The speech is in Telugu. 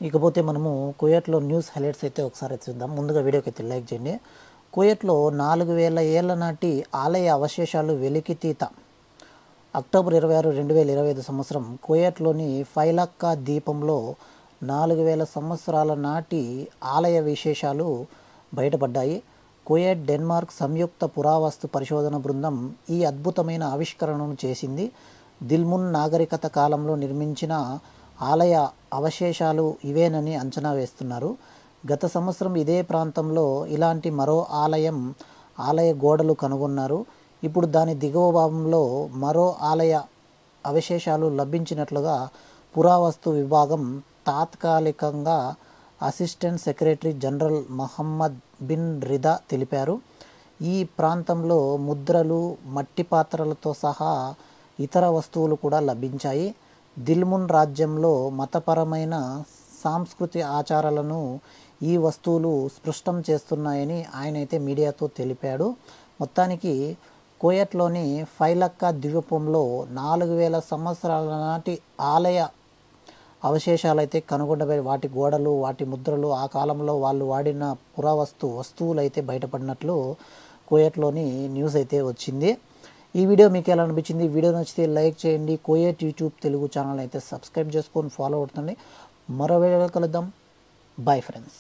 ఇకపోతే మనము కువైట్లో న్యూస్ హైలైట్స్ అయితే ఒకసారి చూద్దాం. ముందుగా వీడియోకి అయితే లైక్ చేయండి. కువైట్లో 4000 ఏళ్ల నాటి ఆలయ అవశేషాలు వెలికితీత. అక్టోబర్ 26, 2025 సంవత్సరం కువైట్లోని ఫైలక్కా ద్వీపంలో 4000 సంవత్సరాల నాటి ఆలయ విశేషాలు బయటపడ్డాయి. కువైట్ డెన్మార్క్ సంయుక్త పురావస్తు పరిశోధన బృందం ఈ అద్భుతమైన ఆవిష్కరణను చేసింది. దిల్మున్ నాగరికత కాలంలో నిర్మించిన ఆలయ అవశేషాలు ఇవేనని అంచనా వేస్తున్నారు. గత సంవత్సరం ఇదే ప్రాంతంలో ఇలాంటి మరో ఆలయ గోడలు కనుగొన్నారు. ఇప్పుడు దాని దిగువ భాగంలో మరో ఆలయ అవశేషాలు లభించినట్లుగా పురావస్తు విభాగం తాత్కాలికంగా assistant secretary general Mohammed bin Rida తెలిపారు. ఈ ప్రాంతంలో ముద్రలు, మట్టి పాత్రలతో సహా ఇతర వస్తువులు కూడా లభించాయి. దిల్మున్ రాజ్యంలో మతపరమైన సాంస్కృతిక ఆచారాలను ఈ వస్తువులు స్పష్టం చేస్తున్నాయని ఆయన అయితే మీడియాతో తెలిపాడు. మొత్తానికి కువైట్లోని ఫైలక్కా ద్వీపంలో 4000 సంవత్సరాల నాటి ఆలయ అవశేషాలు అయితే కనుగొనబడి వాటి గోడలు, వాటి ముద్రలు, ఆ కాలంలో వాళ్ళు వాడిన వస్తువులు అయితే బయటపడినట్లు కువైట్లోని న్యూస్ అయితే వచ్చింది. ఈ వీడియో మీకు ఎలా అనిపించింది? వీడియో నచ్చితే లైక్ చేయండి. కువైట్ యూట్యూబ్ తెలుగు ఛానల్ అయితే సబ్స్క్రైబ్ చేసుకొని ఫాలో అవుతుంది. మరో వీడియోలో కలుద్దాం. Bye friends.